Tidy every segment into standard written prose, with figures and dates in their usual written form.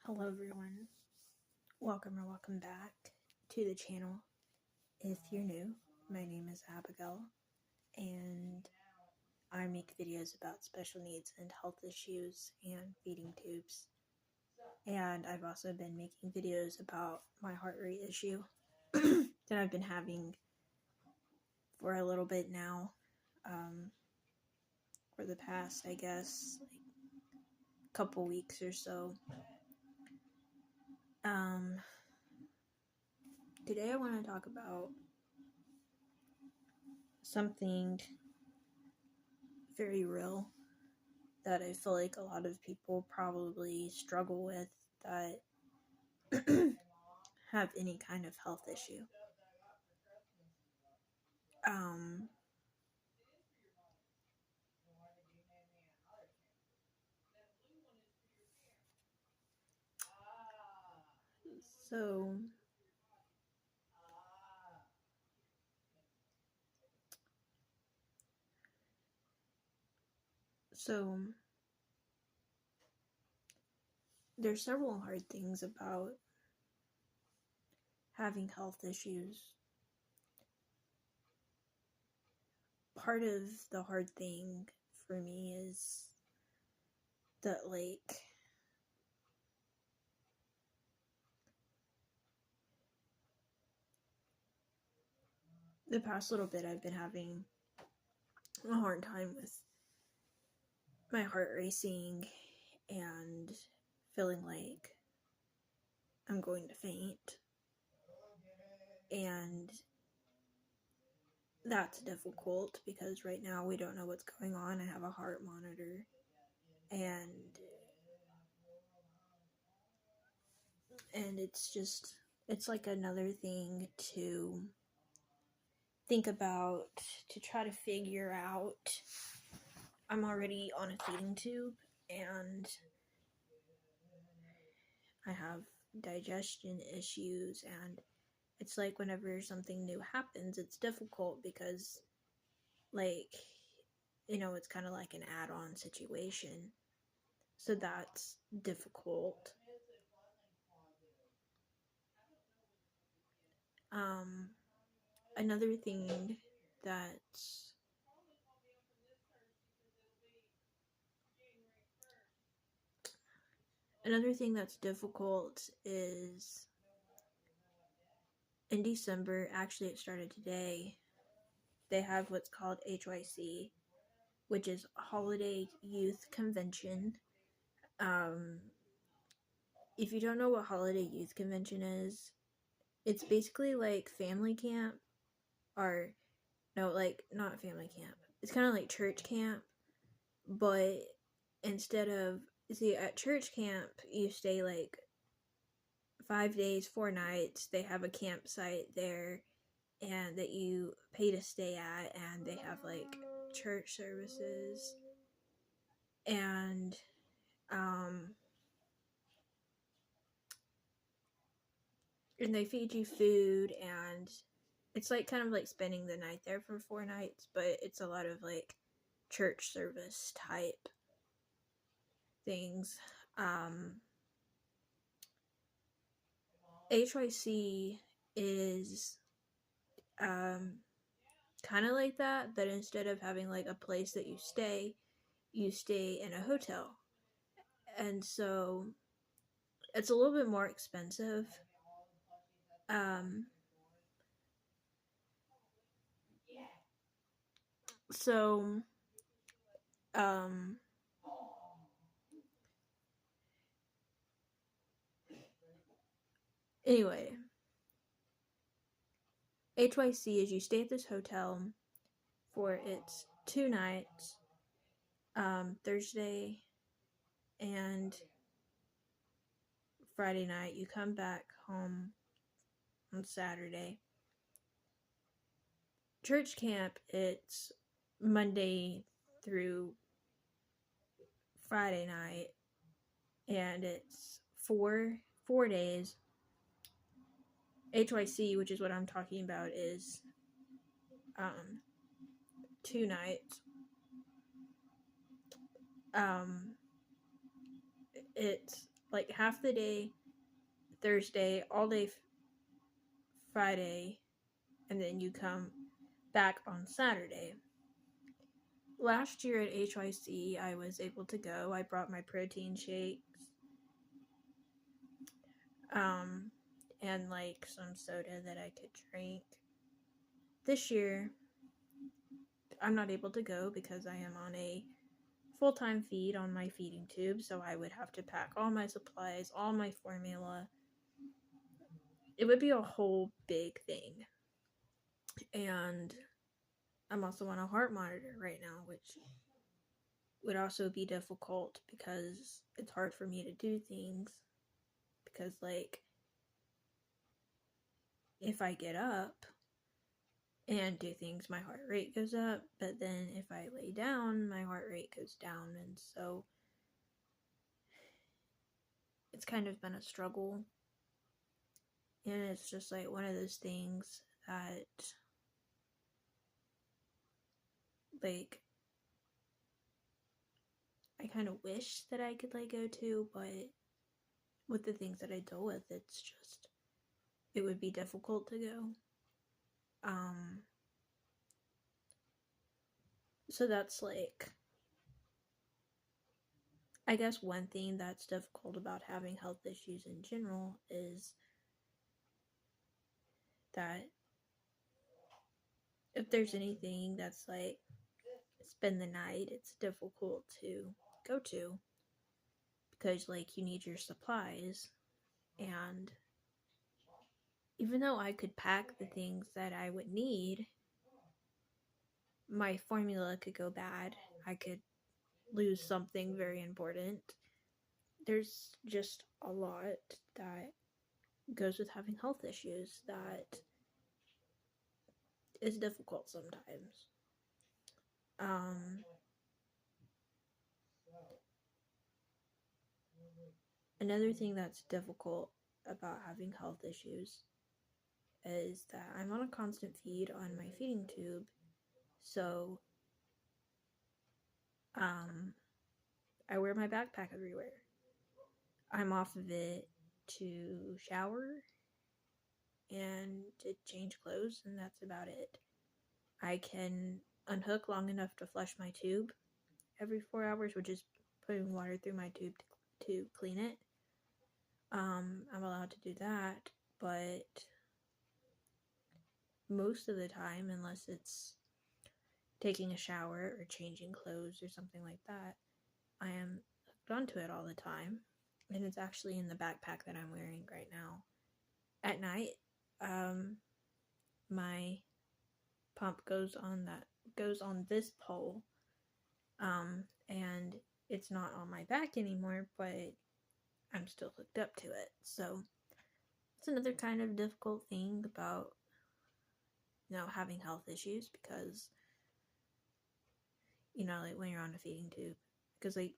Hello everyone, welcome back to the channel. If you're new, my name is Abigail and I make videos about special needs and health issues and feeding tubes. And I've also been making videos about my heart rate issue that I've been having for a little bit now, for the past, I guess, couple weeks or so. Today I want to talk about something very real that I feel like a lot of people probably struggle with that have any kind of health issue. So there's several hard things about having health issues. Part of the hard thing for me is that, the past little bit I've been having a hard time with my heart racing and feeling like I'm going to faint. And that's difficult because right now we don't know what's going on. I have a heart monitor and it's like another thing to think about, to try to figure out. I'm already on a feeding tube and I have digestion issues, and it's like whenever something new happens, it's difficult because, it's kind of like an add-on situation. So that's difficult. Another thing that's difficult is in December, actually it started today, they have what's called HYC, which is Holiday Youth Convention. If you don't know what Holiday Youth Convention is, it's basically like family camp, or no, not family camp. It's kind of like church camp, but instead of, at church camp, you stay 5 days, 4 nights. They have a campsite there and that you pay to stay at, and they have church services and they feed you food, and it's kind of like spending the night there for 4 nights, but it's a lot of church service type things. HYC is kind of like that, but instead of having a place that you stay in a hotel. And so it's a little bit more expensive. Anyway, HYC is you stay at this hotel for its 2 nights, Thursday and Friday night. You come back home on Saturday. Church camp, it's Monday through Friday night, and it's four days. HYC, which is what I'm talking about, is 2 nights. It's like half the day Thursday, all day Friday, and then you come back on Saturday. Last year at HYC, I was able to go. I brought my protein shakes, and like some soda that I could drink. This year, I'm not able to go because I am on a full-time feed on my feeding tube, so I would have to pack all my supplies, all my formula. It would be a whole big thing. And I'm also on a heart monitor right now, which would also be difficult because it's hard for me to do things. Because, like, if I get up and do things, my heart rate goes up, but then if I lay down, my heart rate goes down, and so it's kind of been a struggle. And it's just like one of those things that, like, I kind of wish that I could, like, go to, but with the things that I deal with, it's just, it would be difficult to go. So that's, like, I guess one thing that's difficult about having health issues in general is that if there's anything that's like spend the night, it's difficult to go to because, like, you need your supplies. And even though I could pack the things that I would need, my formula could go bad. I could lose something very important. There's just a lot that goes with having health issues that is difficult sometimes. Another thing that's difficult about having health issues is that I'm on a constant feed on my feeding tube, so I wear my backpack everywhere. I'm off of it to shower and to change clothes, and that's about it. I can unhook long enough to flush my tube every 4 hours, which is putting water through my tube to clean it. I'm allowed to do that, but most of the time, unless it's taking a shower or changing clothes or something like that, I am hooked onto it all the time. And it's actually in the backpack that I'm wearing right now. At night, my pump goes on this pole, and it's not on my back anymore, but I'm still hooked up to it. So it's another kind of difficult thing about, having health issues, because, like, when you're on a feeding tube, because, like,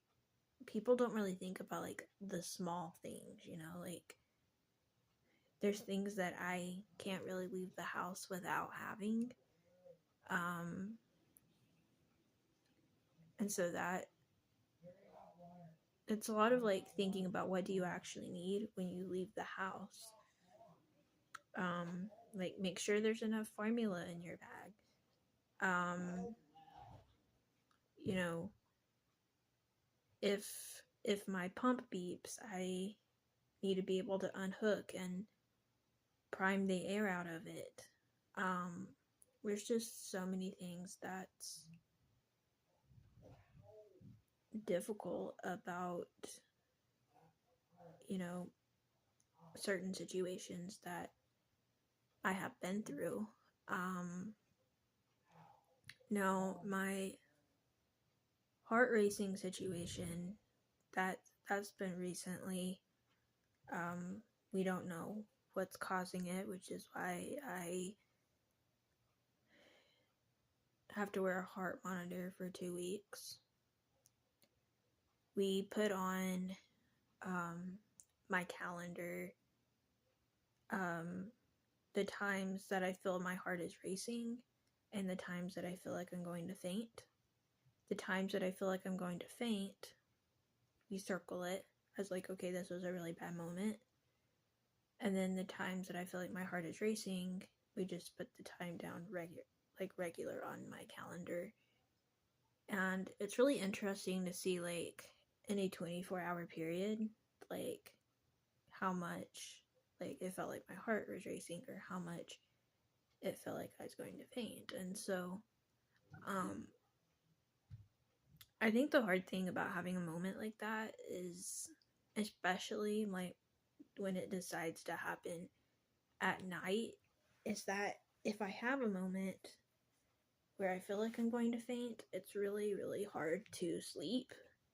people don't really think about, like, the small things, like, there's things that I can't really leave the house without having, and so that, it's a lot of, like, thinking about what do you actually need when you leave the house. Like, make sure there's enough formula in your bag. If my pump beeps, I need to be able to unhook and prime the air out of it. There's just so many things that's difficult about, certain situations that I have been through. Now, my heart racing situation, that's been recently. We don't know what's causing it, which is why I have to wear a heart monitor for 2 weeks. We put on my calendar the times that I feel my heart is racing and the times that I feel like I'm going to faint. The times that I feel like I'm going to faint, we circle it. as like, okay, this was a really bad moment. And then the times that I feel like my heart is racing, we just put the time down regular on my calendar. And it's really interesting to see, like, in a 24-hour period, like, how much, like, it felt like my heart was racing, or how much it felt like I was going to faint. And so, I think the hard thing about having a moment like that is, especially like when it decides to happen at night, is that if I have a moment where I feel like I'm going to faint, it's really, really hard to sleep,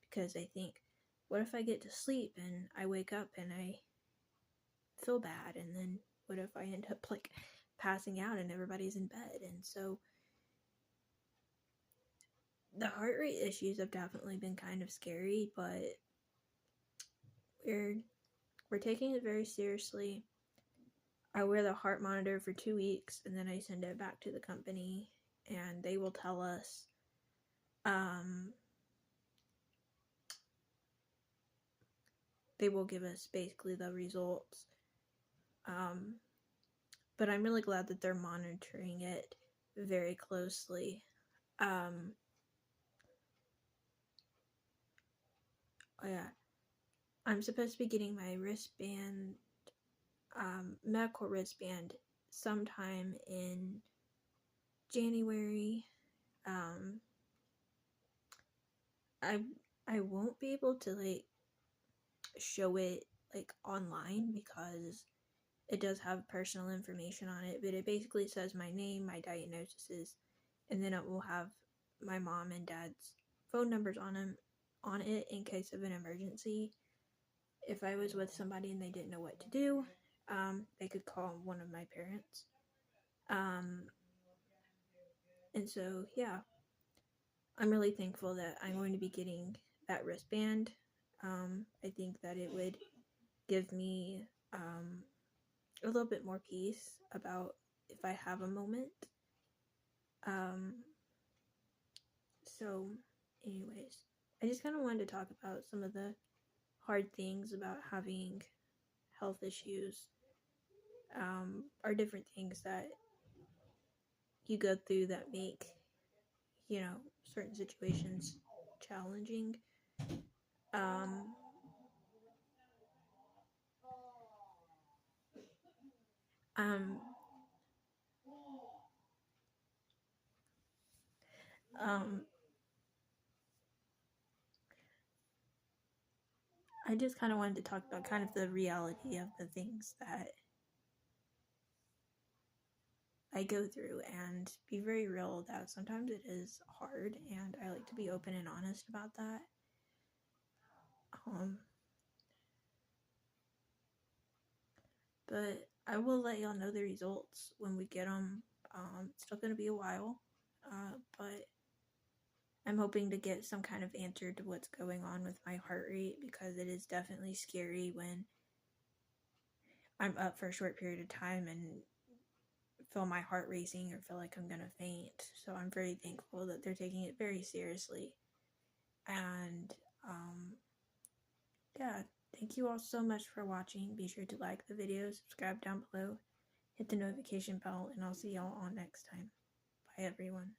because I think, what if I get to sleep and I wake up and I feel bad? And then what if I end up like passing out and everybody's in bed? And so the heart rate issues have definitely been kind of scary, but we're taking it very seriously. I wear the heart monitor for 2 weeks, and then I send it back to the company, and they will tell us, they will give us basically the results. But I'm really glad that they're monitoring it very closely. Oh yeah, I'm supposed to be getting my wristband, medical wristband, sometime in January. I won't be able to like show it like online, because it does have personal information on it, but it basically says my name, my diagnoses, and then it will have my mom and dad's phone numbers on it in case of an emergency. If I was with somebody and they didn't know what to do, they could call one of my parents. And so, yeah, I'm really thankful that I'm going to be getting that wristband. I think that it would give me a little bit more peace about if I have a moment. So, anyways, I just kind of wanted to talk about some of the hard things about having health issues, are different things that you go through that make, certain situations challenging. Um, um, um, I just kind of wanted to talk about kind of the reality of the things that I go through, and be very real that sometimes it is hard, and I like to be open and honest about that. But I will let y'all know the results when we get them. It's still going to be a while, but I'm hoping to get some kind of answer to what's going on with my heart rate, because it is definitely scary when I'm up for a short period of time and feel my heart racing or feel like I'm gonna faint. So I'm very thankful that they're taking it very seriously. And yeah, thank you all so much for watching. Be sure to like the video, subscribe down below, hit the notification bell, and I'll see y'all all next time. Bye everyone.